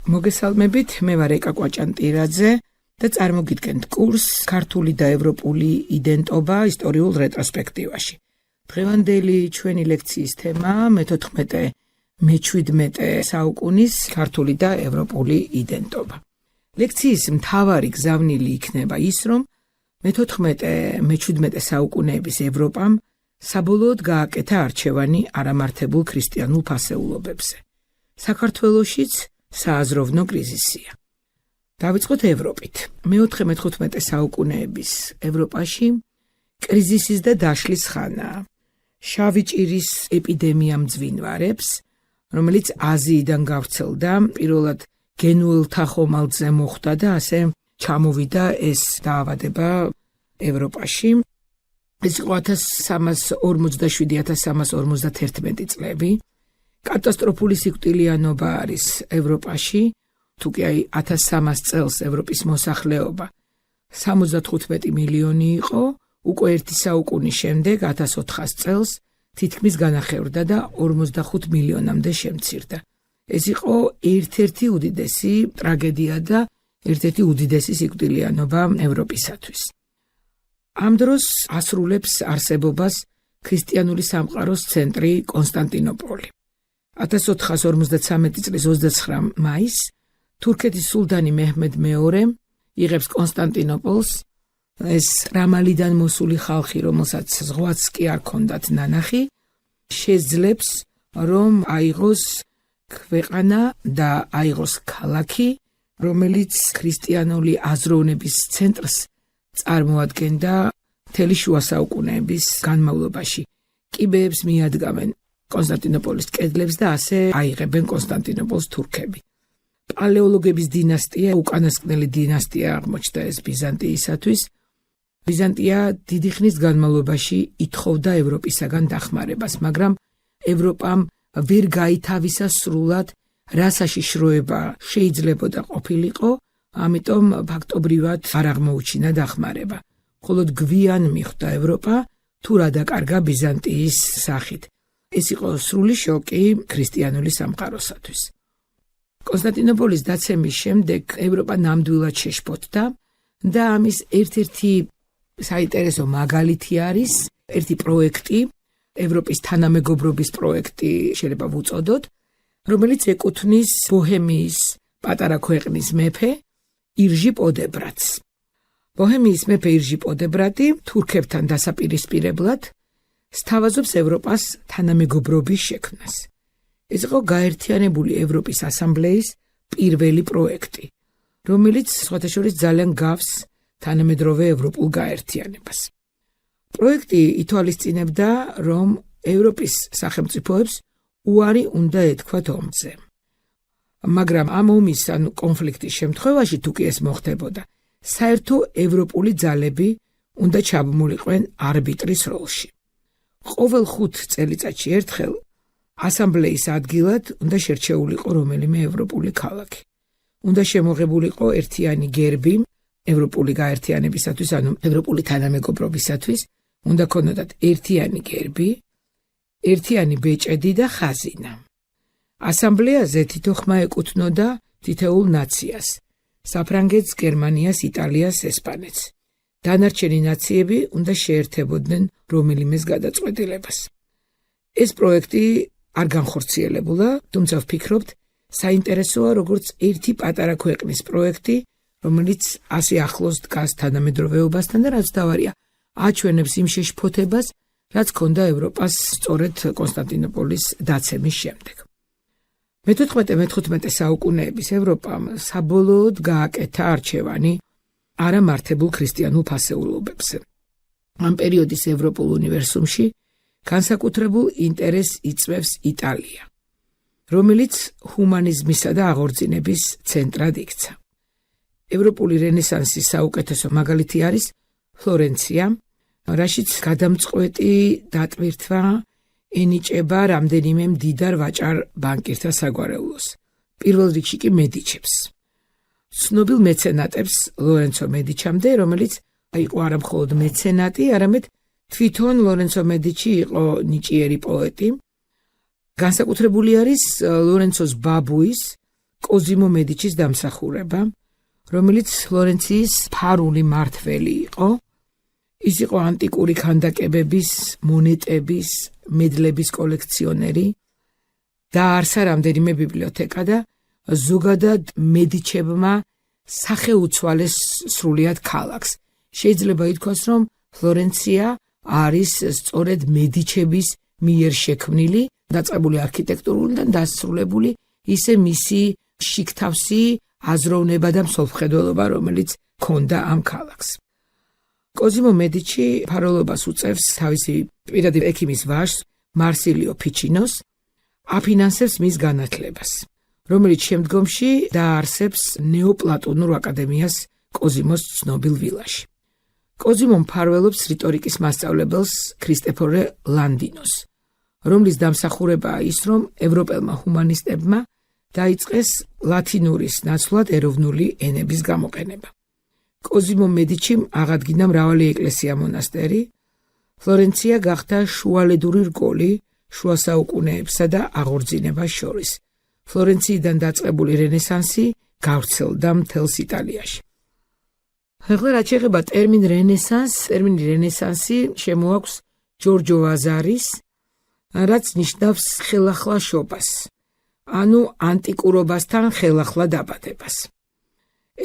მოგესალმებით, მე ვარ ეკა კვაჭანტირაძე და წარმოგიდგენთ კურსს ქართული და ევროპული იდენტობა ისტორიულ რეტროსპექტივაში. დღევანდელი ჩვენი ლექციის თემა მე-14-მე-17 საუკუნის ქართული და ევროპული იდენტობა. ლექციის მთავარი გზავნილი იქნება ის, რომ მე-14-მე-17 საუკუნეების ევროპამ საბოლოოდ გააკეთა არჩევანი არამართებულ ქრისტიანულ ფასეულობებზე. საქართველოშიც სააზროვნო კრიზისია. დავიწყოთ ევროპით. მე-14-მე-15 საუკუნეების ევროპაში კრიზისის და დაშლის ხანაა. შავი ჭირის ეპიდემია მძვინვარებს, რომელიც აზიიდან გავრცელდა, პირველად გენუელთა ხომალდზე მოხვდა და ასე ჩამოვიდა ეს დაავადება ევროპაში. ეს იყო 1347-1351 წლები. კატასტროფული სიკვდილიანობა არის ევროპაში, თუკი 1300 წელს ევროპის მოსახლეობა 75 მილიონი იყო, უკვე ერთი საუკუნის შემდეგ 1400 წელს თითქმის განახევრდა და 45 მილიონამდე შემცირდა. ეს იყო ერთ-ერთი უდიდესი ტრაგედია და ერთ-ერთი უდიდესი სიკვდილიანობა ევროპისათვის. ამ დროს ასრულებს არსებობას ქრისტიანული სამყაროს ცენტრი კონსტანტინოპოლი. 1453 წლის 29 მაისს თურქეთის სულთანი მეჰმედ მეორე იღებს კონსტანტინოპოლს. ეს რამალიდან მოსული ხალხი, რომელსაც ზღვაც კი არ ჰქონდათ ნანახი, შეძლებს, რომ აიღოს ქვეყანა და აიღოს ქალაქი, რომელიც ქრისტიანული აზროვნების ცენტრს წარმოადგენდა მთელი შუა საუკუნეების განმავლობაში. კიბეებს მიადგამენ კონსტანტინოპოლის კედლებს და ასე აიღებენ კონსტანტინოპოლს თურქები. პალეოლოგების დინასტია, უკანასკნელი დინასტია აღმოჩნდა ეს ბიზანტიისათვის. ბიზანტია დიდი ხნის განმავლობაში ითხოვდა ევროპისაგან დახმარებას, მაგრამ ევროპამ ვერ გაითავისა სრულად, რა საშიშროება შეიძლებოდა ყოფილიყო, ამიტომ ფაქტობრივად არ აღმოუჩინა დახმარება. მხოლოდ გვიან მიხვდა ევროპა თუ რა დაკარგა ბიზანტიის სახით. ეს იყო სრული შოკი ქრისტიანული სამყაროსათვის. კონსტანტინოპოლის დაცემის შემდეგ ევროპა ნამდვილად შეშფოთდა და ამის ერთ-ერთი საინტერესო მაგალითი არის ერთი პროექტი, ევროპის თანამეგობრობის პროექტი შეიძლება ვუწოდოთ, რომელიც ეკუთვნის ბოჰემიის პატარა ქვეყნის მეფე ირჟი პოდებრატს. ბოჰემიის მეფე ირჟი პოდებრატი თურქებთან დასაპირისპირებლად სთავაზობს ევროპას თანამეგობრობის შექმნას. ეს იყო გაერთიანებული ევროპის ასამბლეის პირველი პროექტი, რომელიც სხვათა შორის ძალიან გავს თანამედროვე ევროპულ გაერთიანებას. პროექტი ითვალისწინებდა, რომ ევროპის სახელმწიფოებს უარი უნდა ეთქვათ ომზე. მაგრამ ამ ომის ან კონფლიქტის შემთხვევაში, თუ კი ეს მოხდებოდა, საერთო ევროპული ძალები უნდა ჩაბმულიყვნენ არბიტრის როლში. ყოველ 5 წელიწადში ერთხელ ასამბლეის ადგილად უნდა შერჩეულიყო რომელიმე ევროპული ქალაქი. უნდა შემოღებულიყო ერთიანი გერბი ევროპული გაერთიანებისათვის, ანუ ევროპული თანამეგობრობისათვის, უნდა ქონოდათ ერთიანი გერბი, ერთიანი ბეჭედი და ხაზინა. ასამბლეაზე თითო ხმა ეკუთვნოდა თითოეულ ნაციას: საფრანგეთს, გერმანიას, იტალიას, ესპანეთს. დანარჩენი ნაციები უნდა შეერთებოდნენ რომელიმეს გადაწყვეტილებას. ეს პროექტი არ განხორციელებულა, თუმცა ვფიქრობთ, საინტერესოა როგორც ერთი პატარა ქვეყნის პროექტი, რომელიც ასე ახლოს დგას თანამედროვეობასთან და რაც თავარია, აჩვენებს იმ შეშფოთებას, რაც ჰქონდა ევროპას სწორედ კონსტანტინოპოლის დაცემის შემდეგ. მე-14-მე-15 საუკუნეების ევროპამ საბოლოოდ გააკეთა არჩევანი არამართებულ ქრისტიანულ ფასეულობებზე. ამ პერიოდის ევროპულ უნივერსუმში განსაკუთრებულ ინტერესს იწვევს იტალია, რომელიც ჰუმანიზმისა და აღორძინების ცენტრად იქცა. ევროპული რენესანსის საუკეთესო მაგალითი არის ფლორენცია, რაშიც გადამწყვეტი დატვირთვა ენიჭება რამდენიმე მდიდარ ვაჭარ ბანკირთა საგვარეულოს, პირველ რიგში კი მედიჩებს. ცნობილ მეცენატებს ლორენცო მედიჩამდე, რომელიც იყო არა მხოლოდ მეცენატი, არამედ თვითონ ლორენცო მედიჩი იყო ნიჭიერი პოეტი. განსაკუთრებული არის ლორენცოს ბაბუის, კოზიმო მედიჩის დამსახურება, რომელიც ფლორენციის ფარული მმართველი იყო. ის იყო ანტიკური ქანდაკებების, მონეტების, მედლების კოლექციონერი. დააარსა რამდენიმე ბიბლიოთეკა და ზოგადად მედიჩებმა სახეუცვალეს სრულიად ქალაქს. შეიძლება ითქვას, რომ ფლორენცია არის სწორედ მედიჩების მიერ შექმნილი, დაწყებული არქიტექტურული და დასრულებული ისე მისი შიგთავსი აზროვნება და მსოფლმხედველობა, რომელიც ჰქონდა ამ ქალაქს. კოზიმო მედიჩი ფაროლობას უწევს თავისი პირადი ექიმის ვაჟს, მარსილიო ფიჩინოს, აფინანსებს მის განათლებას, რომელიც შემდგომში დააარსებს ნეოპლატონურ აკადემიას კოზიმოს ცნობილ ვილაში. კოზიმო მფარველობს რიტორიკის მასწავლებელს ქრისტეფორე ლანდინოს, რომლის დამსახურებაა ის, რომ ევროპელმა ჰუმანისტებმა დაიწყეს ლათინურის ნაცვლად ეროვნული ენების გამოყენება. კოზიმო მედიჩიმ აღადგინა მრავალი ეკლესია მონასტერი, ფლორენცია გახდა შუალედური რგოლი შუა საუკუნეებსა და აღორძინებას შორის. ფლორენციიდან დაწყებული რენესანსი გავრცელდა მთელს იტალიაში. ახლა რაც შეეხება ტერმინი რენესანსი შემოაქვს ჯორჯო ვაზარის, რაც ნიშნავს ხელახლაშობას, ანუ ანტიკურობასთან ხელახლა დაბადებას.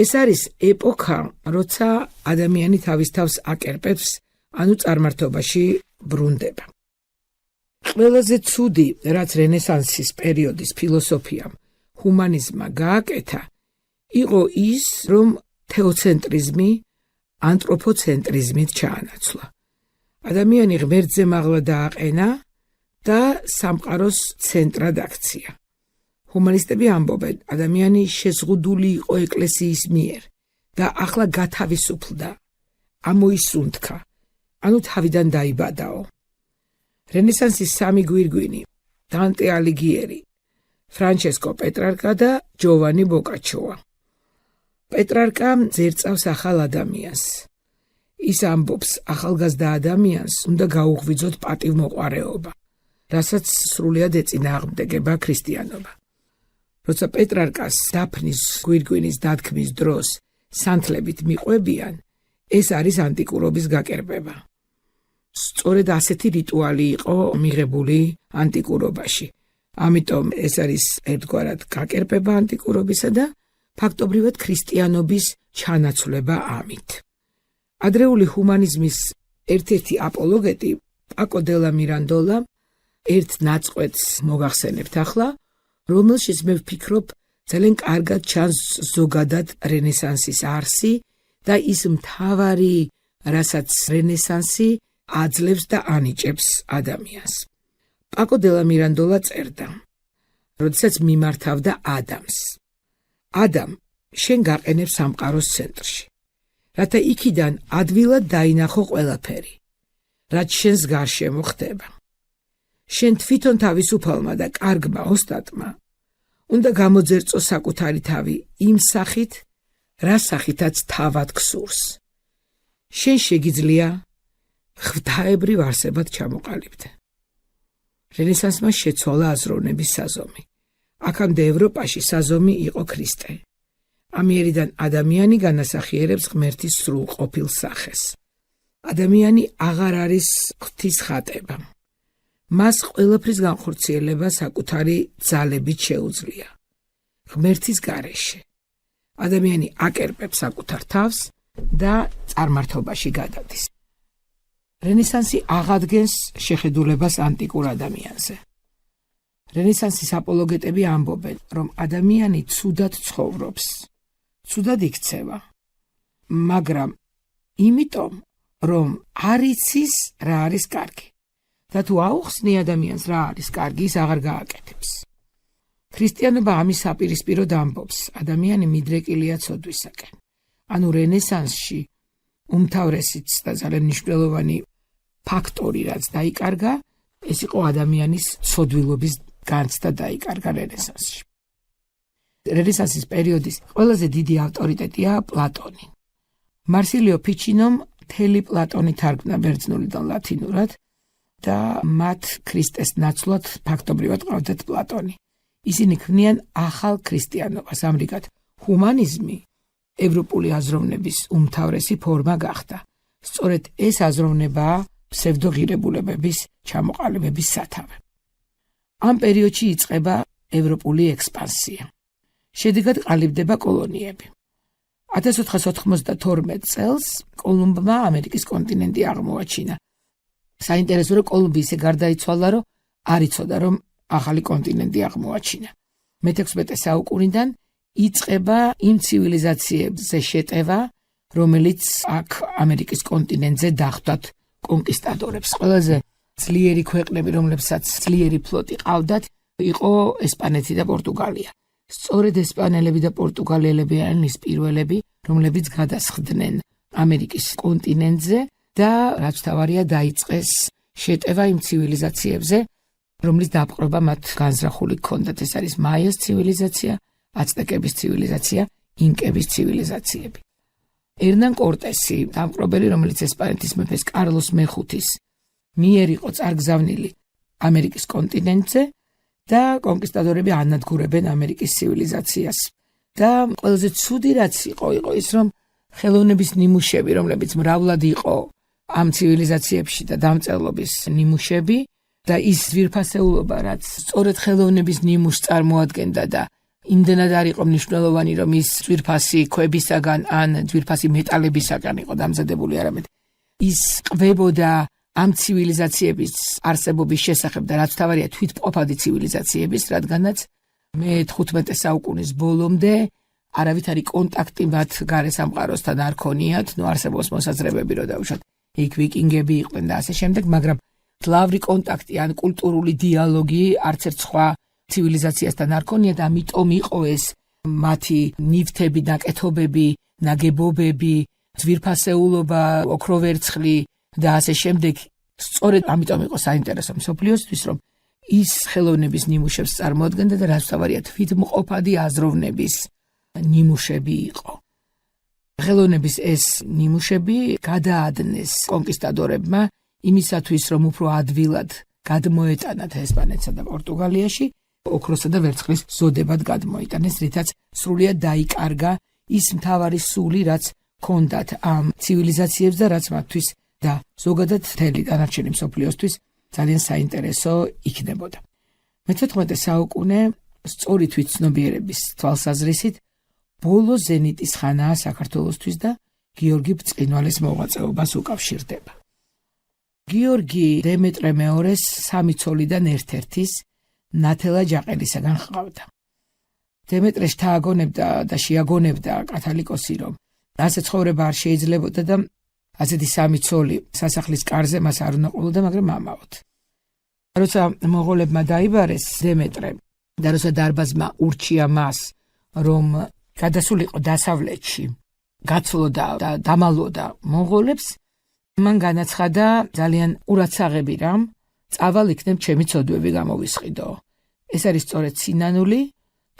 ეს არის ეპოქა, როცა ადამიანი თავის თავს აკერპებს, ანუ წარმართობაში ბრუნდება. ყველაზე ცუდი, რაც რენესანსის პერიოდის ფილოსოფიამ, ჰუმანიზმმა გააკეთა, იყო ის, რომ თეოცენტრიზმი ანთროპოცენტრიზმით ჩაანაცვლა. ადამიანი ღმერთზე მაღლა დააყენა და სამყაროს ცენტრად აქცია. ჰუმანისტები ამბობენ, ადამიანი შეზღუდული იყო ეკლესიის მიერ და ახლა გათავისუფლდა, ამოისუნთქა, ანუ თავიდან დაიბადაო. რენესანსის სამი გვირგვინი, დანტე ალიგიერი, ფრანჩესკო პეტრარკა და ჯოვანი ბოკაჩოა. პეტრარკა ზერწავს ახალ ადამიანს. ის ამბობს, ახალგაზრდა ადამიანს უნდა გაუღვიძოთ პატივმოყვარეობა, რასაც სრულიად ეწინააღმდეგება ქრისტიანობა. როცა პეტრარკას დაფნის გვირგვინის დათქმის დროს სანთლებით მიყვებიან, ეს არის ანტიკურობის გაკერპება. სწორედ ასეთი რიტუალი იყო მიღებული ანტიკურობაში. ამიტომ ეს არის ერთგვარად გაკერპება ანტიკურობისა და ფაქტობრივად ქრისტიანობის ჩანაცვლება ამით. ადრეული ჰუმანიზმის ერთ-ერთი აპოლოგეტი პაკო დე ლა მირანდოლა ერთ ნაწყვეტს მოგახსენებთ ახლა, რომელშიც მე ვფიქრობ, ძალიან კარგად ჩანს ზოგადად რენესანსის არსი და ის მთავარი, რასაც რენესანსი აძლევს და ანიჭებს ადამიანს. პაკო დე ლა მირანდოლა წერდა, როდესაც მიმართავდა ადამს. ადამ, შენ გაყენებ სამყაროს ცენტრში, რათა იქიდან ადვილად დაინახო ყველაფერი, რაც შენს გარშემო ხდება. შენ თვითონ თავისუფალმა და კარგმა ოსტატმა უნდა გამოძერწო საკუთარი თავი იმ სახით, რა სახითაც თავად გსურს. შენ შეგიძლია ღვთაებრივ არსებად ჩამოყალიბდე. რენესანსმა შეცვალა აზროვნების საზომი. აქამდე ევროპაში საზომი იყო ქრისტე. ამიერიდან ადამიანი განასახიერებს ღმერთის სრულყოფილ სახეს. ადამიანი აღარ არის ღვთის ხატება. მას ყველაფრის განხორციელება საკუთარი ძალებით შეუძლია. ღმერთის გარეშე. ადამიანი აკერპებს საკუთარ თავს და წარმართობაში გადადის. რენესანსი აღადგენს შეხედულებას ანტიკურ ადამიანზე. რენესანსის აპოლოგეტები ამბობენ, რომ ადამიანი ცუდად ცხოვრობს, ცუდად იქცევა, მაგრამ იმიტომ, რომ არ იცის რა არის კარგი. და თუ აუხსნი ადამიანს რა არის კარგი, ის აღარ გააკეთებს. ქრისტიანობა ამის საპირისპიროდ ამბობს, ადამიანი მიდრეკილია ცოდვისაკენ. ანუ რენესანსში უმთავრესიც და ძალიან მნიშვნელოვანი ფაქტორი, რაც დაიკარგა, ეს იყო ადამიანის ცოდვილობის განცდა დაიკარგა რენესანსში. რენესანსის პერიოდის ყველაზე დიდი ავტორიტეტია პლატონი. მარსილიო ფიჩინომ მთელი პლატონი თარგმნა ბერძნულიდან ლათინურად და მათ ქრისტეს ნაცვლად ფაქტობრივად ყავდათ პლატონი. ისინი ქმნიან ახალ ქრისტიანობას, ამრიგად ჰუმანიზმი ევროპული აზროვნების უმთავრესი ფორმა გახდა. სწორედ ეს აზროვნებაა ფსევდოღირებულებების ჩამოყალიბების სათავე. ამ პერიოდში იწყება ევროპული ექსპანსია. შედეგად ყალიბდება კოლონიები. 1492 წელს კოლუმბმა ამერიკის კონტინენტი აღმოაჩინა. საინტერესო რომ კოლუმბი ისე გარდაიცვალა, რომ არ იცოდა, რომ ახალი კონტინენტი აღმოაჩინა. მე-16 საუკუნიდან იწყება იმ ცივილიზაციებზე შეტევა, რომელიც აქ ამერიკის კონტინენტზე დახვდათ კონკისტადორებს. ყველაზე ძლიერი ქვეყნები, რომლებსაც ძლიერი ფლოტი ყავდათ, იყო ესპანეთი და პორტუგალია. სწორედ ესპანელები და პორტუგალიელები არიან ის პირველები, რომლებიც გადასხდნენ ამერიკის კონტინენტზე და რაც თავარია დაიწყეს შეტევა იმ ცივილიზაციებზე, რომლის დაპყრობა მათ განზრახული ჰქონდათ. ეს არის მაიას ცივილიზაცია, აცტეკების ცივილიზაცია, ინკების ცივილიზაციები. ერნან კორტესი, დამპყრობელი, რომელიც ესპანეთის მეფეს კარლოს მეხუთის მიერ იყო წარგზავნილი ამერიკის კონტინენტზე და კონკისტადორები ანადგურებენ ამერიკის ცივილიზაციას. და ყველაზე ცუდი რაც იყო ის, რომ ხელოვნების ნიმუშები, რომლებიც მრავლად იყო ამ ცივილიზაციებში და დამწერლობის ნიმუშები და ის ძვირფასეულობა, რაც სწორედ ხელოვნების ნიმუშს წარმოადგენდა და იმდენად არ იყო მნიშვნელოვანი, რომ ის ძვირფასი ქვებისაგან ან ძვირფასი მეტალებისაგან იყო დამზადებული, არამედ ის ყვებოდა ამ ცივილიზაციების არსებობის შესახებ და რაც თავარია თვითმყოფადი ცივილიზაციების, რადგანაც მე-15 საუკუნის ბოლომდე არავითარი კონტაქტი მათ გარესამყაროსთან არ ქონიათ, არსებობს მოსაზრებები, რომ დაუშვათ იქ ვიკინგები იყვნენ და ასე შემდეგ, მაგრამ მძლავრი კონტაქტი ან კულტურული დიალოგი არც ერთ სხვა ცივილიზაციასთან არ ქონიათ, ამიტომ იყო ეს მათი ნივთები, ნაკეთობები, ნაგებობები, ძვირფასეულობა, ოქროვერცხლი და ასე შემდეგ. სწორედ ამიტომ იყო საინტერესო მსოფლიოსთვის, რომ ის ხელოვნების ნიმუშებს წარმოადგენდა და რაც თავარია თვითმყოფადი აზროვნების ნიმუშები იყო. ხელოვნების ეს ნიმუშები გადაადნეს კონკისტადორებმა იმისათვის, რომ უფრო ადვილად გადმოეტანათ ესპანეთსა და პორტუგალიაში, ოქროსა და ვერცხლის ზოდებად გადმოიტანეს, რითაც სრულიად დაიკარგა ის მთავარი სული, რაც ჰქონდათ ამ ცივილიზაციებს და რაც მათთვის და ზოგადად მთელი დანარჩენი მსოფლიოსთვის ძალიან საინტერესო იქნებოდა. მე-14 საუკუნე სწორი თვითცნობიერების თვალსაზრისით ბოლო ზენიტის ხანაა საქართველოსთვის და გიორგი ბრწყინვალის მოღვაწეობას უკავშირდება. გიორგი დემეტრე მეორეს სამი ცოლიდან ერთ-ერთის ნათელა ჯაყელისაგან ჰყავდა. დემეტრე შთააგონებდა და შეაგონებდა კათალიკოსი, რომ ასე ცხოვრება არ შეიძლებოდა და ასეთი სამი ცოლი სასახლის კარზე მას არ უნდა ყოლოდა, მაგრამ ამაოდ. როცა მონღოლებმა დაიბარეს დემეტრე და როცა დარბაზმა ურჩია მას, რომ გადასულიყო დასავლეთში, გაცლოდა და დამალოდა მონღოლებს, მან განაცხადა ძალიან ყურადსაღები რამ, წავალ იქნებ ჩემი ცოდვები გამოვისყიდო. ეს არის სწორედ სინანული,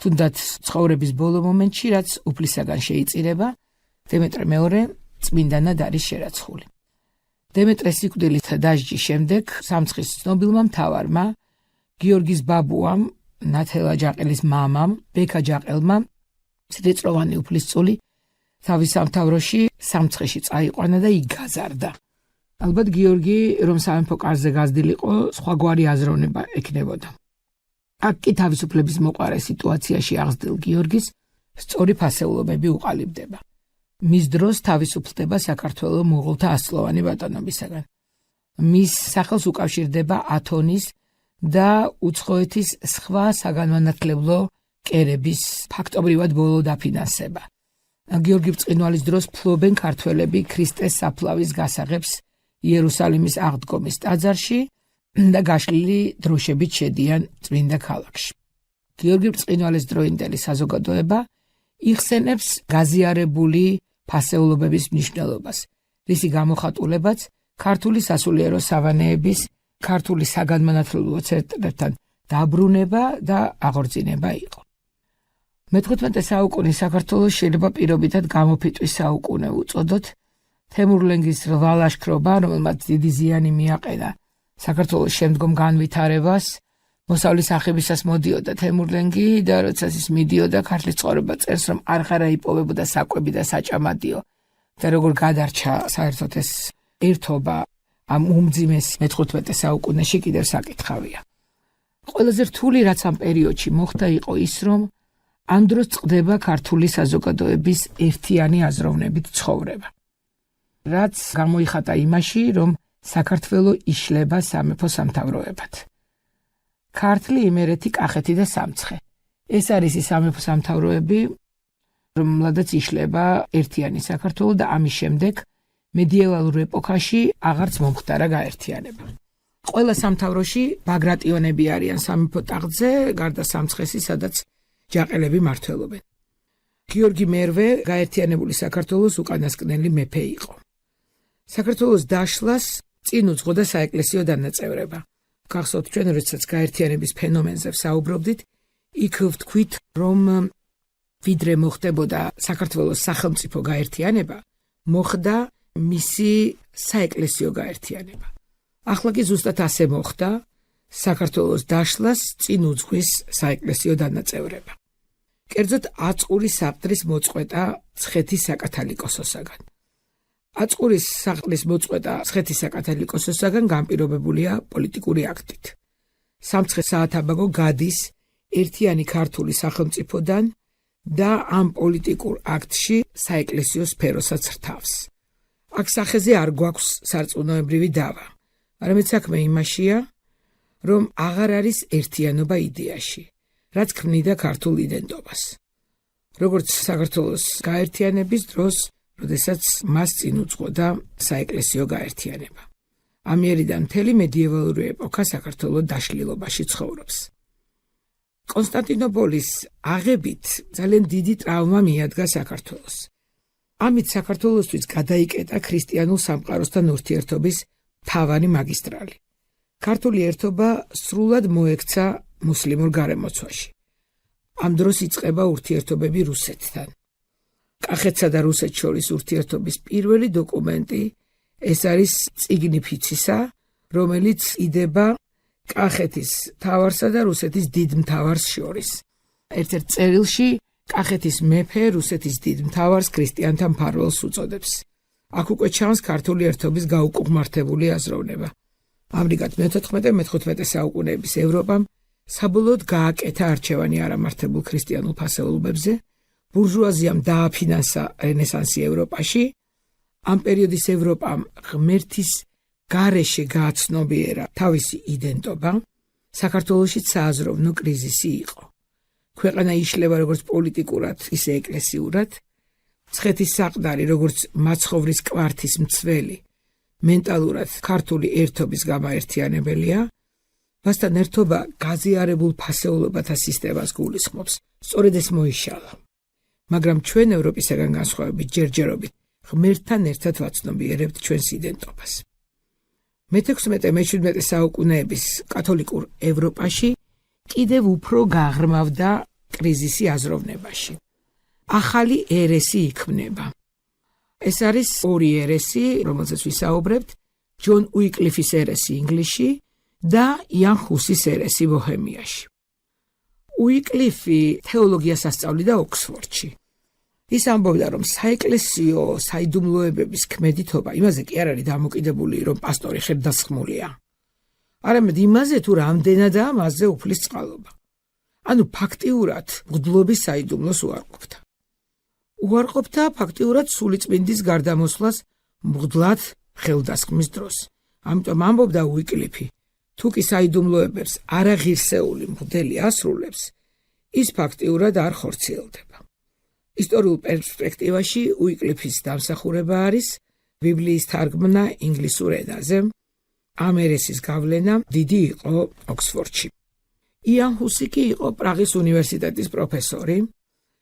თუნდაც ცხოვრების ბოლო მომენტში, რაც უფლისაგან შეიწირება, დემეტრე მეორე წმინდანად არის შერაცხული. დემეტრეს სიკვდილით დასჯის შემდეგ სამცხის ცნობილმა მთავარმა, გიორგის ბაბუამ, ნათელა ჯაყელის მამამ, ბექა ჯაყელმა სრეწროვანი უფლისწული თავის სამთავროში სამცხეში წაიყვანა და იქ გაზარდა. ალბათ გიორგი, რომ სამეფო კარზე გაზრდილიყო, სხვაგვარი აზროვნება ექნებოდა. აქ კი თავისუფლების მოყარე სიტუაციაში აღზრდილ გიორგის სწორი ფასეულობები უყალიბდება. მის დროს თავისუფლდება საქართველოს მონღოლთა 100-ლოვანი ბატონობისაგან. მის სახელს უკავშირდება ათონის და უცხოეთის სხვა საგანმანათლებლო კერების ფაქტობრივად ბოლო დაფინანსება. გიორგი ბრწყინვალის დროს ფლობენ ქართველები ქრისტეს საფლავის გასაღებს იერუსალიმის აღდგომის ტაძარში და გაშლილი დროშებით შედიან წმინდა ქალაქში. გიორგი ბრწყინვალის დროინდელი საზოგადოება იხსენებს გაზიარებული ფასეულობების მნიშვნელობას, რისი გამოხატულებაც ქართული სასულიერო სავანეების, ქართული საგანმანათლებლო ცენტრებთან დაბრუნება და აღორძინება იყო. მე-15 საუკუნის საქართველოს შეიძლება პირობითად გამოფიტვის საუკუნე უწოდოთ. თემურლენგის რვა ლაშქრობა, რომელმაც დიდი ზიანი მიაყენა საქართველოს შემდგომ განვითარებას, მოსავლის ახებისას მოდიოდა თემურლენგი და როდესაც ის მიდიოდა ქართლის ცხოვრება წერს, რომ არღარა იპოვებოდა საკვები და საჭამადიო და როგორ გადარჩა საერთოდ ეს ერთობა ამ უმძიმეს მე-15 საუკუნეში კიდევ საკითხავია. ყველაზე რთული რაც ამ პერიოდში მოხდა იყო ის, რომ ამ დროს წყდება ქართული საზოგადოების ერთიანი აზროვნებით ცხოვრება. რაც გამოიხატა იმაში, რომ საქართველო იშლება სამეფო სამთავროებად. ქართლი, იმერეთი, კახეთი და სამცხე. ეს არის ის სამეფო სამთავროები, რომლადაც იშლება ერთიანი საქართველო და ამის შემდეგ მედიევალურ ეპოქაში აღარც მომხდარა გაერთიანება. ყველა სამთავროში ბაგრატიონები არიან სამეფო ტახტზე, გარდა სამცხესი, სადაც ჯაყელები მმართველობენ. გიორგი მერვე გაერთიანებული საქართველოს უკანასკნელი მეფე იყო. საქართველოს დაშლას წინ უძღოდა საეკლესიო დანაწევრება. გახსოვთ ჩვენ, როდესაც გაერთიანების ფენომენზე ვსაუბრობდით, იქ ვთქვით, რომ ვიდრე მოხდებოდა საქართველოს სახელმწიფო გაერთიანება, მოხდა მისი საეკლესიო გაერთიანება. ახლა კი ზუსტად ასე მოხდა, საქართველოს დაშლას წინ უძღვის საეკლესიო დანაწევრება. კერძოდ აწყურის საპტრის მოწყვეტა ცხეთის საკათალიკოსოსაგან. აწყურის საპტრის მოწყვეტა ცხეთის საკათალიკოსოსაგან განპირობებულია პოლიტიკური აქტით. სამცხე საათაბაგო გადის ერთიანი ქართული სახელმწიფოდან და ამ პოლიტიკურ აქტში საეკლესიო სფეროსაც რთავს. აქ სახეზე არ გვაქვს სარწმუნოებრივი დავა. არამედ საქმე იმაშია, რომ აღარ არის ერთიანობა იდეაში, რაც ქმნიდა ქართულ იდენტობას. როგორც საქართველოს გაერთიანების დროს, როდესაც მას წინ უძღოდა საეკლესიო გაერთიანება. ამიერიდან მთელი მედიევალური ეპოქა საქართველოს დაშლილობაში ცხოვრობს. კონსტანტინოპოლის აღებით ძალიან დიდი ტრავმა მიადგა საქართველოს. ამით საქართველოსთვის გადაიკეტა ქრისტიანულ სამყაროსთან ურთიერთობის მთავარი მაგისტრალი. ქართული ერთობა სრულად მოექცა მუსლიმურ გარემოცვაში. ამ დროს იწყება ურთიერთობები რუსეთთან. კახეთსა და რუსეთს შორის ურთიერთობის პირველი დოკუმენტი ეს არის წიგნი ფიცისა, რომელიც იდება კახეთის მთავარსა და რუსეთის დიდ მთავარს შორის. ერთ-ერთ წერილში კახეთის მეფე რუსეთის დიდ მთავარს ქრისტიანთა მფარველს უწოდებს. აქ უკვე ჩანს ქართული ერთობის გაუკუღმართებული აზროვნება. ამრიგად მე-14-მე-15 საუკუნეების ევროპამ საბოლოოდ გააკეთა არჩევანი არამართებულ ქრისტიანულ ფასეულობებზე, ბურჟუაზიამ დააფინანსა რენესანსი ევროპაში, ამ პერიოდის ევროპამ ღმერთის გარეშე გააცნობიერა თავისი იდენტობა, საქართველოშიც სააზროვნო კრიზისი იყო. ქვეყანა იშლება როგორც პოლიტიკურად, ისე ეკლესიურად, მცხეთის საყდარი როგორც მაცხოვრის კვართის მცველი, მენტალურად ქართული ერთობის გამაერთიანებელია, მასთან ერთობა გაზიარებულ ფასეულობათა სისტემას გულისხმობს. სწორედ ეს მოიშალა. მაგრამ ჩვენ ევროპისაგან განსხვავებით ჯერჯერობით ღმერთთან ერთად ვაცნობიერებთ ჩვენს იდენტობას. მე-16-მე-17 საუკუნეების კათოლიკურ ევროპაში კიდევ უფრო გაღრმავდა კრიზისი აზროვნებაში. ახალი ერესი იქმნება. ეს არის ორი ერესი, რომელზეც ვისაუბრებთ, ჯონ უიკლიფის ერესი ინგლისში და იან ჰუსის ერესი ბოჰემიაში. უიკლიფი თეოლოგიას ასწავლიდა ოქსფორდში. ის ამბობდა, რომ საეკლესიო საიდუმლოებების ქმედითობა იმაზე კი არ არის დამოკიდებული, რომ პასტორი ხერდასხმულია. არამედ იმაზე, თუ რამდენადაა მასზე უფლის წყალობა. ანუ ფაქტიურად მღვდლობის საიდუმლოს უარყოფდა. უარყოფდა ფაქტიურად სულიწმინდის გარდამოსვლას მღვდლად ხელდასხმის დროს. ამიტომ ამბობდა უიკლიფი, თუ კი საიდუმლოებებს არაღირსეული მღვდელი ასრულებს, ის ფაქტიურად არ ხორციელდება. ისტორიულ პერსპექტივაში უიკლიფის დამსახურება არის ბიბლიის თარგმნა ინგლისურ ენაზე. ამ ერესის გავლენა დიდი იყო ოქსფორდში. იან ჰუსი კი იყო პრაღის უნივერსიტეტის პროფესორი,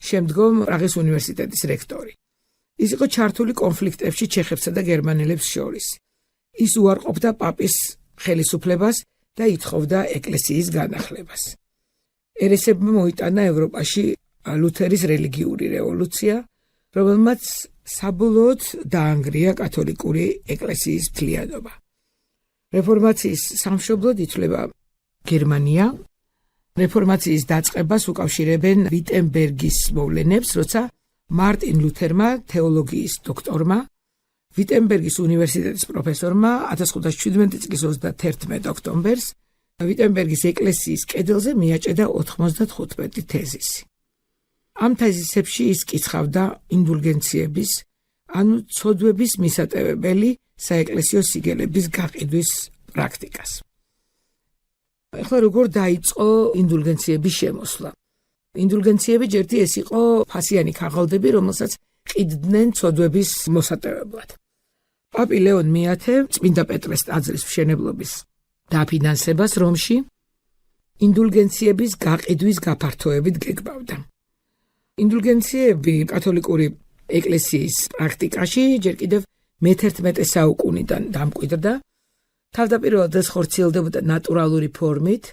შემდგომ პრაღის უნივერსიტეტის რექტორი. ის იყო ჩართული კონფლიქტებში ჩეხებსა და გერმანელებს შორის. ის უარყოფდა პაპის ხელისუფლებას და ითხოვდა ეკლესიის განახლებას. ერესებმა მოიტანა ევროპაში ლუთერის რელიგიური რევოლუცია, რომელმაც საბოლოოდ დაანგრია კათოლიკური ეკლესიის მთლიანობა. რეფორმაციის სამშობლოდ ითვლება გერმანია, რეფორმაციის დაწყებას უკავშირებენ ვიტენბერგის მოვლენებს, როცა მარტინ ლუთერმა, თეოლოგიის დოქტორმა, ვიტენბერგის უნივერსიტეტის პროფესორმა 1517 წლის 31 ოქტომბერს ვიტენბერგის ეკლესიის კედელზე მიაჭედა 95 თეზისი. ამ თეზისებში ის კითხავდა ინდულგენციების, ანუ ცოდვების მისატევებელი საეკლესიო სიგელების გაყიდვის პრაქტიკას. ახლა როგორ დაიწყო ინდულგენციების შემოსვლა? ინდულგენციები ჯერტი ეს იყო ფასიანი ქაღალდები, რომელსაც ყიდდნენ ცოდვების მოსატევებლად. პაპი ლეონ მე-10 წმინდა პეტრეს ტაძრის მშენებლობის დაფინანსებას რომში ინდულგენციების გაყიდვის გაფართოებით გეგმავდა. ინდულგენციები კათოლიკური ეკლესიის პრაქტიკაში ჯერ კიდევ მე-11 საუკუნიდან დამკვიდრდა. თავდაპირველად ეს ხორციელდებოდა ნატურალური ფორმით,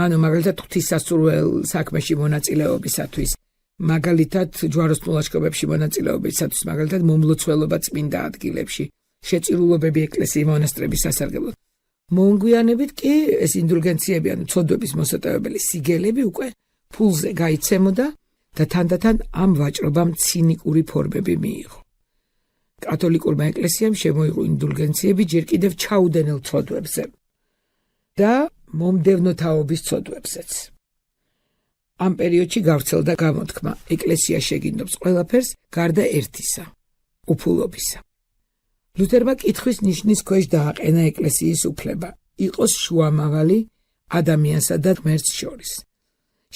ანუ მაგალითად ღვთისასურველ საქმეში მონაწილეობისათვის, მაგალითად ჯვაროსნულ ლაშქრობებში მონაწილეობისათვის, მაგალითად მომლოცველობა წმინდა ადგილებში, შეწირულობები ეკლესიის მონასტრების სასარგებლოდ. მონგვიანებით კი ეს ინდულგენციები, ანუ ცოდვების მოსატევებელი სიგელები უკვე ფულზე გაიცემოდა და თანდათან ამ ვაჭრობამ ცინიკური ფორმები მიიღო. კათოლიკურმა ეკლესიამ შემოიღო ინდულგენციები ჯერ კიდევ ჩაუდენელ ცოდვებზე და მომდევნო თაობის ცოდვებზეც. ამ პერიოდში გავრცელდა გამოთქმა: ეკლესია შეგინდობს ყველაფერს გარდა ერთისა, უფულობისა. ლუთერმა კითხვის ნიშნის ქვეშ დააყენა ეკლესიის უფლება, იყოს შუამავალი ადამიანსა და ღმერთს შორის.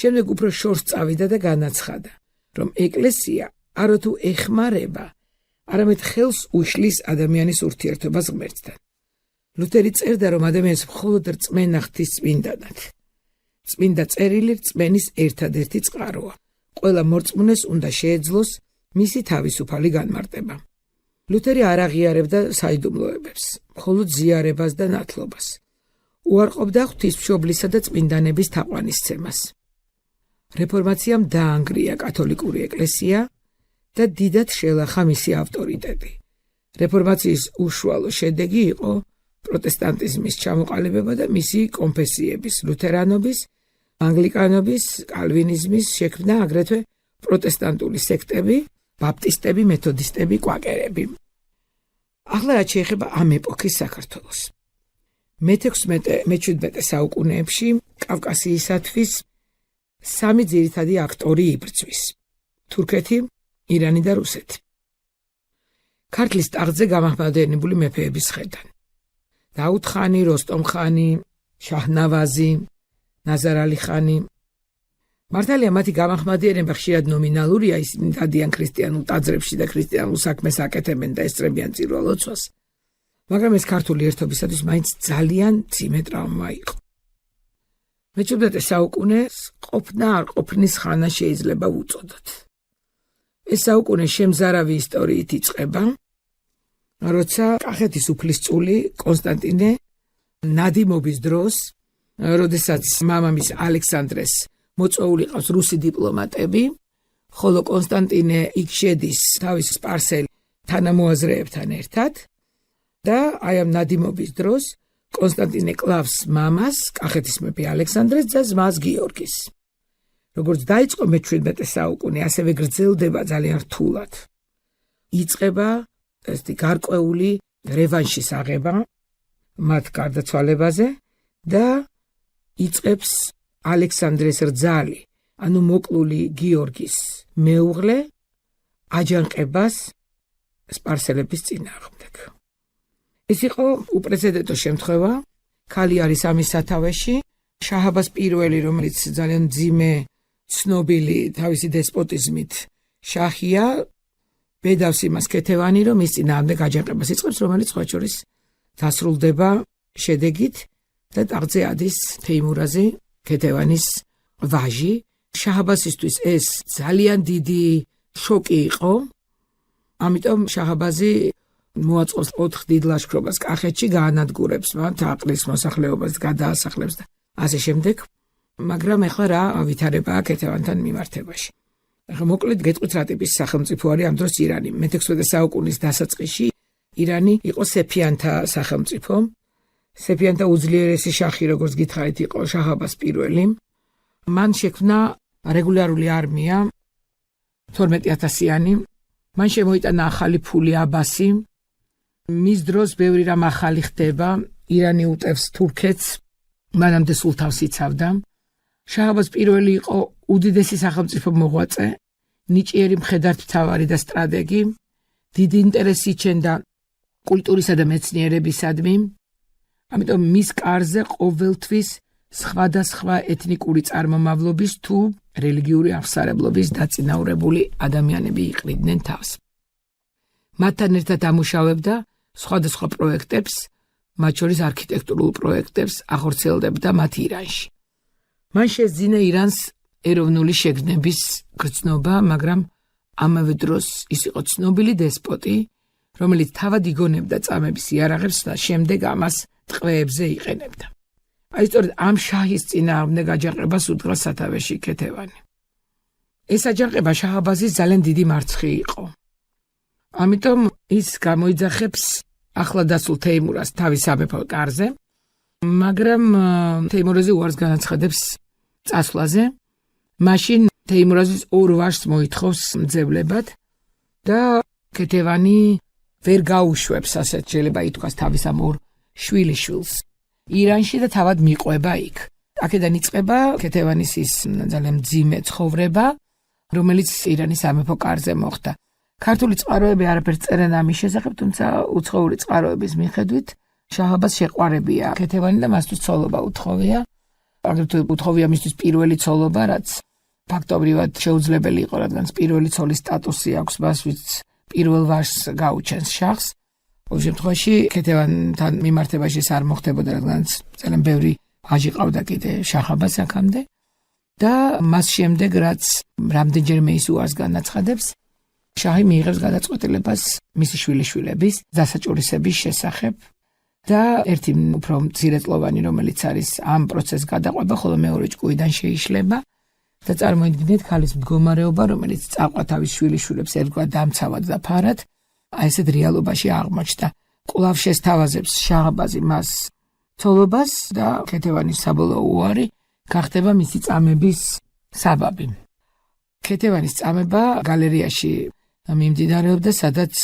შემდეგ უფრო შორს წავიდა და განაცხადა, რომ ეკლესია არათუ ეხმარება, არამედ ხელს უშლის ადამიანის ურთიერთობას ღმერთთან. ლუთერი წერდა, რომ ადამიანს მხოლოდ რწმენა ღვთის წმინდანად. წმინდა წერილი რწმენის ერთადერთი წყაროა. ყველა მორწმუნეს უნდა შეეძლოს მისი თავისუფალი განმარტება. ლუთერი არ აღიარებდა საიდუმლოებებს, მხოლოდ ზიარებას და ნათლობას. უარყოფდა ღვთისმშობლისა და წმინდანების თაყვანისცემას. რეფორმაციამ დაანგრია კათოლიკური ეკლესია და დიდად შელახა მისი ავტორიტეტი. რეფორმაციის უშუალო შედეგი იყო პროტესტანტიზმის ჩამოყალიბება და მისი კონფესიების, ლუთერანობის, ანგლიკანობის, კალვინიზმის შექმნა, აგრეთვე პროტესტანტული სექტები, ბაპტისტები, მეთოდისტები, კვაკერები. ახლა რაც შეეხება ამ ეპოქის საქართველოს. მე-16-მე-17 საუკუნეებში კავკასიისათვის სამი ძირითადი აქტორი იბრძვის: თურქეთი, ირანი და რუსეთი. ქართლის ტახტზე გამაჰმადიანებული მეფეების ხედან: დაუდ ხანი, როსტომ ხანი, შაჰნავაზი, ნაზარ-ალი ხანი. მართალია მათი გამაჰმადიანება ხშირად ნომინალურია, ისინი დადიან ქრისტიანულ ტაძრებში და ქრისტიანულ საქმეს აკეთებენ და ესწრებიან წირვა-ლოცვას, მაგრამ ეს ქართული ერთობისათვის მაინც ძალიან მძიმე ტრავმა იყო. მე-17 საუკუნეს ყოფნა არ ყოფნის ხანა შეიძლება უწოდოთ. ეს საუკუნე შემზარავი ისტორიით იწყება, როცა კახეთის უფლისწული კონსტანტინე ნადიმობის დროს, როდესაც მამამის ალექსანდრეს მოწვეული ყავს რუსი დიპლომატები, ხოლო კონსტანტინე იქ შედის თავის სპარსელ თანამოაზრეებთან ერთად და აი ამ ნადიმობის დროს კონსტანტინე კლავს მამას, კახეთის მეფე ალექსანდრეს და ძმას გიორგის. როგორც დაიწყო მე-17 საუკუნე, ასევე გრძელდება ძალიან რთულად. იწყება ესეთი გარკვეული რევანშის აღება მათ გარდაცვალებაზე და იწყებს ალექსანდრეს რძალი, ანუ მოკლული გიორგის მეუღლე აჯანყებას სპარსელების წინააღმდეგ. ეს იყო უპრეცედენტო შემთხვევა. ქალი არის ამის სათავეში, შაჰაბას პირველი, რომელიც ძალიან მძიმე, ცნობილი თავისი დესპოტიზმით შაჰია, ბედავს იმას ქეთევანი, რომ ის წინააღმდეგ აჯანყებას იწყებს, რომელიც სხვა შორის დასრულდება შედეგით და ტახტზე ადის თეიმურაზი, ქეთევანის ვაჟი. შაჰაბასისთვის ეს ძალიან დიდი შოკი იყო, ამიტომ შაჰაბაზი მოაწყობს 4 დიდ ლაშქრობას კახეთში, გაანადგურებს მათ აყრის მოსახლეობას, გადაასახლებს და ასე შემდეგ. მაგრამ ეხლა რა ვითარებაა ქეთევანთან მიმართებაში. ახლა მოკლედ გეტყვით რა ტიპის სახელმწიფო არის ამ დროს ირანი. მე-16 საუკუნის დასაწყისში ირანი იყო სეფიანთა სახელმწიფო. სეფიანთა უძლიერესი შაჰი, როგორც გითხარით, იყო შაჰაბას პირველი. მან შექმნა რეგულარული არმია 12,000-იანი. მან შემოიტანა ახალი ფული აბასი. მის დროს ბევრი რამ ახალი ხდება. ირანი უტევს თურქეთს. მანამდე სულთანს იცავდა. შაჰ-აბას პირველი იყო უდიდესი სახელმწიფო მოღვაწე, ნიჭიერი მხედართმთავარი და სტრატეგი. დიდი ინტერესი იჩენდა კულტურისა და მეცნიერებისადმი. ამიტომ მის კარზე ყოველთვის სხვადასხვა ეთნიკური წარმომავლობის თუ რელიგიური აღსარებლობის დაწინაურებული ადამიანები იყრიდნენ თავს. მათთან ერთად ამუშავებდა სხვადასხვა პროექტებს, მათ შორის არქიტექტურულ პროექტებს ახორციელებდა მათ ირანში. მან შეძინა ირანს ეროვნული შეგნების გრძნობა, მაგრამ ამავე დროს ის იყო ცნობილი დესპოტი, რომელიც თავად იგონებდა წამების იარაღებს და შემდეგ ამას ტყვეებზე იყენებდა. აი სწორედ ამ შაჰის წინააღმდეგ აჯანყებას უდგა სათავეში ქეთევანი. ეს აჯანყება შაჰ-აბასის ძალიან დიდი მარცხი იყო. ამიტომ ის გამოიძახებს ახლა დასულ თეიმურას თავის სამეფო კარზე, მაგრამ თეიმურაზი უარს განაცხადებს წასვლაზე. მაშინ თეიმურაზის ორ ვაჟს მოითხოვს მძებლებად და ქეთევანი ვერ გაუშვებს, ასეთ შეიძლება ითქვას, თავის ამ ორ შვილიშვილს ირანში და თავად მიყვება იქ. აქედან იწყება ქეთევანის ის ძალიან მძიმე ცხოვრება, რომელიც ირანის სამეფო კარზე მოხდა. ქართული წყაროები არაფერს წერენ ამის შესახებ, თუმცა უცხოური წყაროების მიხედვით შაჰ-აბას შეყვარებია ქეთევანი და მასთვის ცოლობა უთხოვია. აგრეთვე უთხოვია მისთვის პირველი ცოლობა, რაც ფაქტობრივად შეუძლებელი იყო, რადგან პირველი ცოლის სტატუსი აქვს მას, ვინც პირველ ვაჟს გაუჩენს შაჰს. ყოველ შემთხვევაში ქეთევანთან მიმართებაში ეს არ მოხდებოდა, რადგან ძალიან ბევრი ვაჟი ყავდა კიდე შაჰ-აბას აქამდე და მას შემდეგ, რაც რამდენჯერმე ის უარს განაცხადებს, შაჰი მიიღებს გადაწყვეტილებას მისი შვილიშვილების დასაჭურისების შესახებ და ერთი უფრო მცირეწლოვანი, რომელიც არის ამ პროცესს გადაყვება, ხოლო მეორე ჭკუიდან შეიშლება და წარმოიდგინეთ ქალის მდგომარეობა, რომელიც წაყვა თავის შვილიშვილებს ერთგვარ დამცავად და ფარად, აი ესეთ რეალობაში აღმოჩნდა. კვლავ შესთავაზებს შაჰ-აბაზი მას ცოლობას და ქეთევანის საბოლოო უარი გახდება მისი წამების საბაბი. ქეთევანის წამება გალერეაში მიმდინარეობდა, სადაც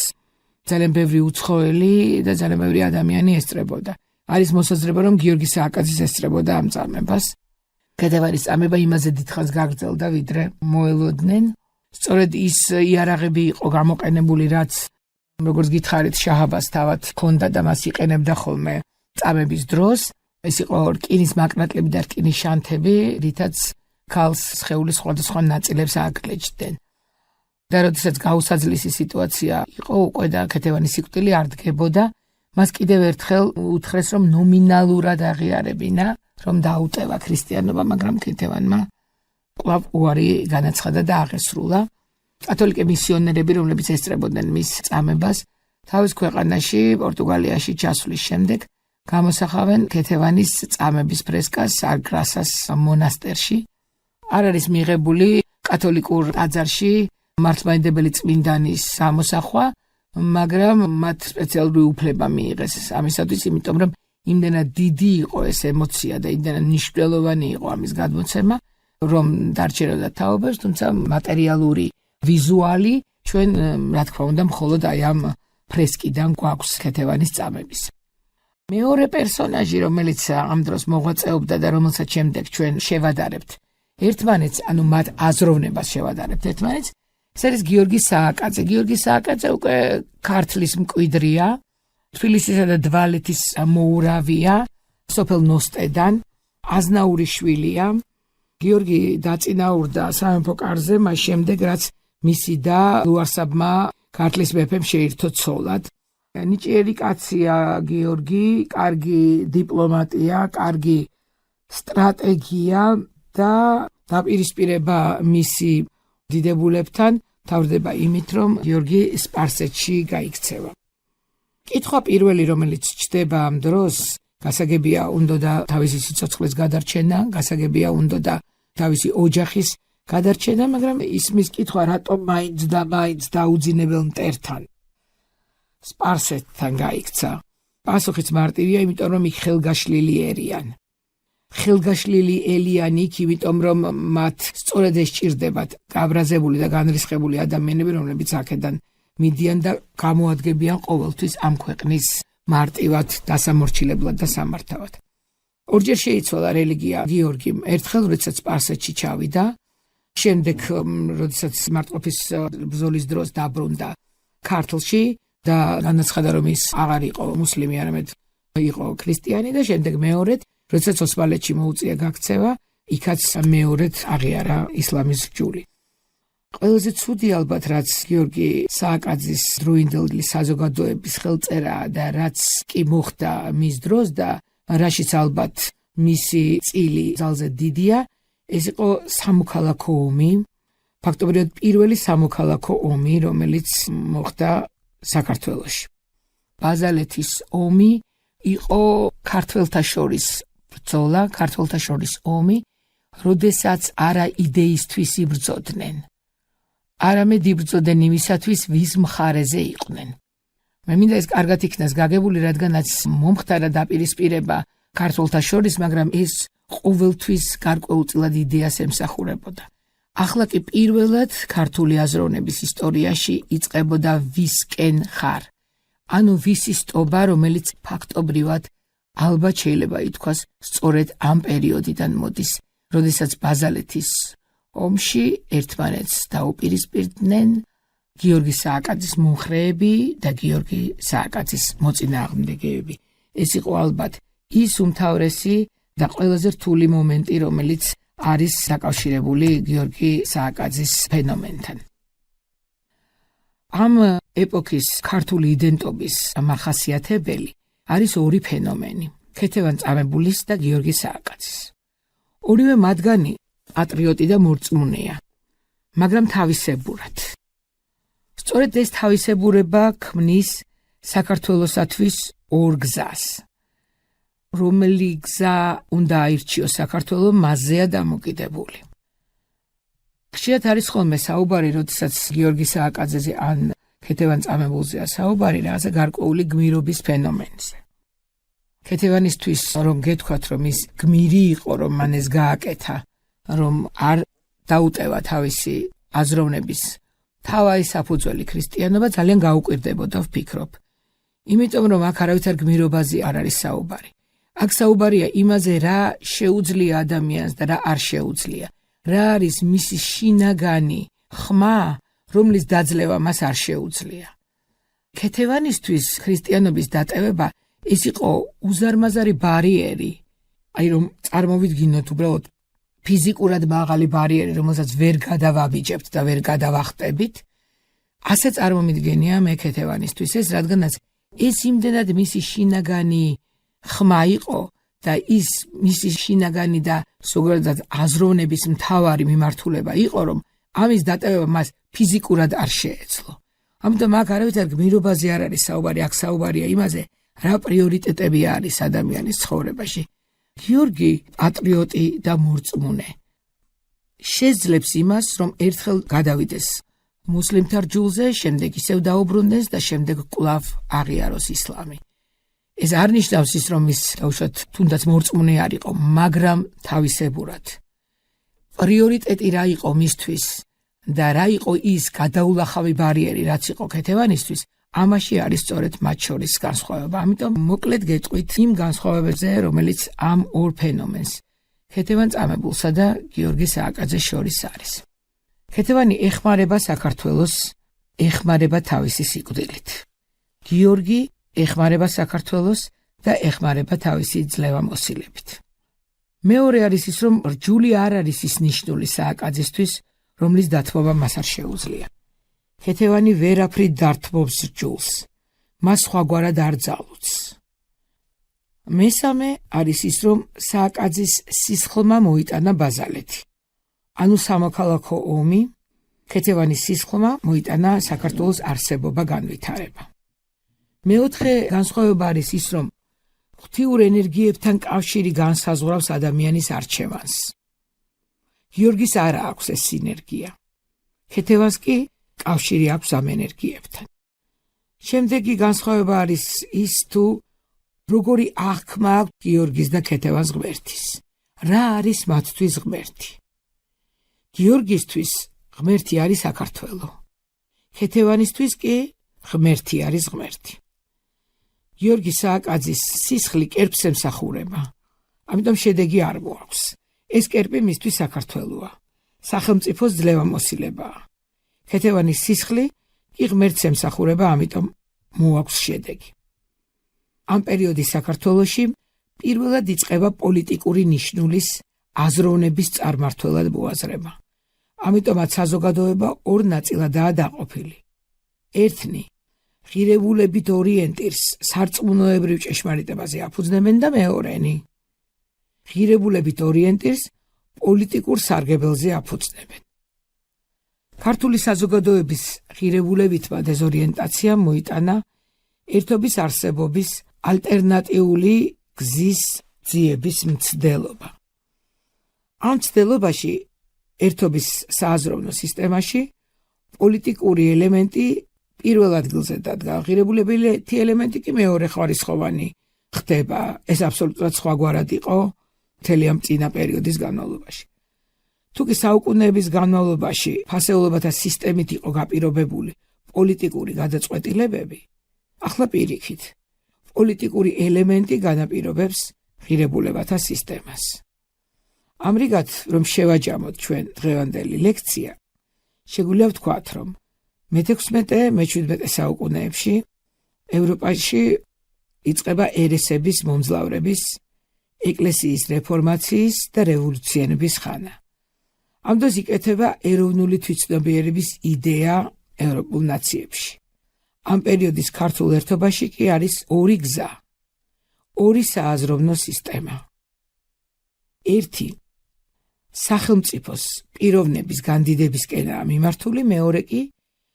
ძალიან ბევრი უცხოელი და ძალიან ბევრი ადამიანი ესწრებოდა. არის მოსაზრება, რომ გიორგი სააკაძის ესწრებოდა ამ წამებას. ქეთევანის წამება იმაზე დიდხანს გაგრძელდა, ვიდრე მოელოდნენ. სწორედ ის იარაღები იყო გამოყენებული, რაც როგორც გითხარით, შაჰ-აბას თავად ჰქონდა და მას იყენებდა ხოლმე წამების დროს. ეს იყო რკინის მაკნატლები და რკინის შანთები, რითაც ქალს სხეულის სხვადასხვა ნაწილებს ააკლეჯდნენ. და როდესაც გაუსაძლისი სიტუაცია იყო, უკვე და ქეთევანის სიკვდილი არ დგებოდა, მას კიდევ ერთხელ უთხრეს, რომ ნომინალურად აღიარებინა, რომ დაუტევა ქრისტიანობა, მაგრამ ქეთევანმა კვლავ უარი განაცხადა და აღესრულა. კათოლიკე მისიონერები, რომლებიც ესწრებოდნენ მის წამებას, თავის ქვეყანაში, პორტუგალიაში ჩასვლის შემდეგ გამოსახავენ ქეთევანის წამების ფრესკას არგრასას მონასტერში. არ არის მიღებული კათოლიკურ ტაძარში მართლმადიდებელი წმინდანის სამოსახვა, მაგრამ მათ სპეციალური უფლება მიიღეს ამისათვის, იმიტომ რომ იმდენად დიდი იყო ეს ემოცია და იმდენად მნიშვნელოვანი იყო ამის გადმოცემა, რომ დარჩენოდა თაობებს, თუმცა მატერიალური ვიზუალი ჩვენ, რა თქმა უნდა, მხოლოდ აი ამ ფრესკიდან გვაქვს ქეთევანის წამების. მეორე პერსონაჟი, რომელიც ამ დროს მოღვაწეობდა და რომელსაც შემდეგ ჩვენ შევადარებთ ერთმანეთს, ანუ მათ აზროვნებას შევადარებთ ერთმანეთს, ეს არის გიორგი სააკაძე. გიორგი სააკაძე უკვე ქართლის მკვიდრია, თბილისისა და დვალეთის მოურავია, სოფელ ნოსტედან, აზნაურის შვილია. გიორგი დაწინაურდა სამეფო კარზე მას შემდეგ, რაც მისი და ლუარსაბმა ქართლის მეფემ შეირთო ცოლად. ნიჭიერი კაცია გიორგი, კარგი დიპლომატია, კარგი სტრატეგია და დაპირისპირება მისი დიდებულებთან თავდება იმით, რომ გიორგი სპარსეთში გაიქცევა. კითხვა პირველი, რომელიც ჩდება ამ დროს, გასაგებია უნდა თავისი სიცოცხლის გადარჩენა, გასაგებია უნდა თავისი ოჯახის გადარჩენა, მაგრამ ისმის კითხვა, რატომ მაინც დაუძინებელ მტერთან სპარსეთთან გაიქცა. პასუხიც მარტივია, იმიტომ რომ იქ ხელგაშლილი ერიან. ხელგაშლილი ელიანი იქ, იმიტომ რომ მათ სწორედ ეს სჭირდებათ გაბრაზებული და განრისხებული ადამიანები, რომლებიც აქედან მიდიან და გამოადგებიან ყოველთვის ამ ქვეყნის მარტივად, დასამორჩილებლად და სამართავად. ორჯერ შეიცვალა რელიგია გიორგიმ, ერთხელ როდესაც სპარსეთში ჩავიდა, შემდეგ როდესაც მარტყოფის ბრძოლის დროს დაბრუნდა ქართლში და განაცხადა რომ ის აღარ იყო მუსლიმი, არამედ იყო ქრისტიანი და შემდეგ მეორედ როდესაც ოსმალეთში მოუწია გაქცევა, იქაც მეორედ აღიარა ისლამის ჯური. ყველაზე ცუდი ალბათ რაც გიორგი სააკაძის დროინდელი საზოგადოების ხელწერაა და რაც კი მოხდა მის დროს და რაშიც ალბათ მისი წილი ძალზე დიდია, ეს იყო სამოქალაქო ომი, ფაქტობრივად პირველი სამოქალაქო ომი, რომელიც მოხდა საქართველოში. ბაზალეთის ომი იყო ქართველთა შორის ბრძოლა, ქართველთა შორის ომი, როდესაც არა იდეისთვის იბრძოდნენ, არამედ იბრძოდნენ იმისათვის, ვის მხარეზე იყვნენ. მე მინდა ეს კარგად იქნას გაგებული, რადგანაც მომხდარა დაპირისპირება ქართველთა შორის, მაგრამ ეს ყოველთვის გარკვეულწილად იდეას ემსახურებოდა. ახლა კი პირველად ქართული აზროვნების ისტორიაში იწყებოდა ვისკენ ხარ. ანუ ვისის ტობა, რომელიც ფაქტობრივად ალბათ შეიძლება ითქვას სწორედ ამ პერიოდიდან მოდის, როდესაც ბაზალეთის ომში ერთმანეთს დაუპირისპირდნენ გიორგი სააკაძის მომხრეები და გიორგი სააკაძის მოწინააღმდეგეები. ეს იყო ალბათ ის უმთავრესი და ყველაზე რთული მომენტი, რომელიც არის დაკავშირებული გიორგი სააკაძის ფენომენთან. ამ ეპოქის ქართული იდენტობის მახასიათებელი არის ორი ფენომენი: ქეთევან-წამებულის და გიორგი სააკაძის. ორივე მათგანი პატრიოტი და მორწმუნეა, მაგრამ თავისებურად. სწორედ ეს თავისებურება ქმნის საქართველოსათვის ორ გზას. რომელი გზა უნდა აირჩიოს საქართველო, მასზეა დამოკიდებული. ხშირად არის ხოლმე საუბარი, როდესაც გიორგი სააკაძეზე ან ქეთევან-წამებულზეა საუბარი, რაღაცა გარკვეული გმირობის ფენომენზე. ქეთევანისთვის რომ გეთქვათ, რომ ის გმირი იყო, რომ მან ეს გააკეთა, რომ არ დაუტევა თავისი აზროვნების თავი საფუძველი ქრისტიანობა, ძალიან გაუკვირდებოდა, ვფიქრობ. იმიტომ რომ აქ არავითარ გმირობაზე არ არის საუბარი. აქ საუბარია იმაზე, რა შეუძლია ადამიანს და რა არ შეუძლია. რა არის მისი შინაგანი ხმა, რომლის დაძლევა მას არ შეუძლია. ქეთევანისთვის ქრისტიანობის დატევება ეს იყო უზარმაზარი ბარიერი, აი რომ წარმოვიდგინოთ უბრალოდ ფიზიკურად მაღალი ბარიერი, რომელსაც ვერ გადავაბიჯებთ და ვერ გადავახტებით. ასე წარმომიდგენია მე ქეთევანისთვის ეს, რადგანაც ეს იმდენად მისი შინაგანი ხმა იყო და ის მისი შინაგანი და ზოგადად აზროვნების მთავარი მიმართულება იყო, რომ ამის დატევება მას ფიზიკურად არ შეეძლო. ამიტომ აქ არავითარ გმირობაზე არ არის საუბარი, აქ საუბარია იმაზე, რა პრიორიტეტები არის ადამიანის ცხოვრებაში. გიორგი პატრიოტი და მორწმუნე შეძლებს იმას, რომ ერთხელ გადავიდეს მუსლიმთა რჯულზე, შემდეგ ისევ დაუბრუნდეს და შემდეგ კვლავ აღიაროს ისლამი. ეს არ ნიშნავს ის, რომ ის უშოთ თუნდაც მორწმუნე არ იყო, მაგრამ თავისებურად. პრიორიტეტი რა იყო მისთვის და რა იყო ის გადაულახავი ბარიერი, რაც იყო ქეთევანისთვის, ამაში არის სწორედ მათ შორის განსხვავება. ამიტომ მოკლედ გეტყვით იმ განსხვავებებზე, რომელიც ამ ორ ფენომენს, ქეთევან-წამებულსა და გიორგი სააკაძეს შორის არის. ქეთევანი ეხმარება საქართველოს, ეხმარება თავისი სიკვდილით. გიორგი ეხმარება საქართველოს და ეხმარება თავისი ძლევამოსილებით. მეორე არის ის, რომ რჯული არ არის ის ნიშნული სააკაძისთვის, რომლის დათმობა მას არ შეუძლია. ქეთევანი ვერაფრით დართმობს რჯულს, მას სხვაგვარად არ ძალუძს. მესამე არის ის, რომ სააკაძის სისხლმა მოიტანა ბაზალეთი. ანუ სამოქალაქო ომი, ქეთევანის სისხლმა მოიტანა საქართველოს არსებობა განვითარება. მეოთხე განსხვავება არის ის, რომ ღვთიურ ენერგიებთან კავშირი განსაზღვრავს ადამიანის არჩევანს. გიორგის არ აქვს ეს სინერგია. ქეთევანს კი კავშირი აქვს ამ ენერგიებთან. შემდეგი განსხვავება არის ის, თუ როგორი აღქმა აქვს გიორგის და ქეთევანს ღმერთის. რა არის მათთვის ღმერთი. გიორგისთვის ღმერთი არის საქართველო. ქეთევანისთვის კი ღმერთი არის ღმერთი. გიორგი სააკაძის სისხლი კერპს ემსახურება. ამიტომ შედეგი არ მოაქვს. ეს კერპი მისთვის საქართველოა. სახელმწიფოს ძლევამოსილებაა. ქეთევანის სისხლი კი ღმერთს ემსახურება, ამიტომ მოაქვს შედეგი. ამ პერიოდის საქართველოში პირველად იწყება პოლიტიკური ნიშნულის აზროვნების წარმმართველად მოაზრება. ამიტომაც საზოგადოება ორ ნაწილადაა დაყოფილი. ერთნი ღირებულებით ორიენტირს სარწმუნოებრივ ჭეშმარიტებაზე აფუძნებენ და მეორენი ღირებულებით ორიენტირს პოლიტიკურ სარგებელზე აფუძნებენ. ქართული საზოგადოების ღირებულებითმა დეზორიენტაციამ მოიტანა ერთობის არსებობის ალტერნატიული გზის ძიების მცდელობა. ამ მცდელობაში ერთობის სააზროვნო სისტემაში პოლიტიკური ელემენტი პირველ ადგილზე დადგა, ღირებულებითი ელემენტი კი მეორე ხარისხოვანი ხდება. ეს აბსოლუტურად სხვაგვარად იყო მთელი ამ წინა პერიოდის განმავლობაში. თუკი საუკუნეების განმავლობაში ფასეულობათა სისტემით იყო გაპირობებული პოლიტიკური გადაწყვეტილებები, ახლა პირიქით პოლიტიკური ელემენტი განაპირობებს ღირებულებათა სისტემას. ამრიგად, რომ შევაჯამოთ ჩვენ დღევანდელი ლექცია, შეგვიძლია ვთქვათ, რომ მე-16-მე-17 საუკუნეებში ევროპაში იწყება ერესების მომძლავრების, ეკლესიის რეფორმაციის და რევოლუციანების ხანა. ამ დროს იკეთება ეროვნული თვითცნობიერების იდეა ევროპულ ნაციებში. ამ პერიოდის ქართულ ერთობაში კი არის ორი გზა, ორი სააზროვნო სისტემა. ერთი სახელმწიფოს პიროვნების განდიდებისკენაა მიმართული, მეორე კი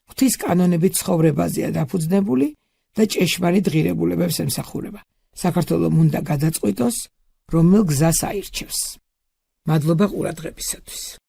ღვთის კანონებით ცხოვრებაზეა დაფუძნებული და ჭეშმარიტ ღირებულებებს ემსახურება. საქართველომ უნდა გადაწყვიტოს, რომელ გზას აირჩევს. მადლობა ყურადღებისათვის.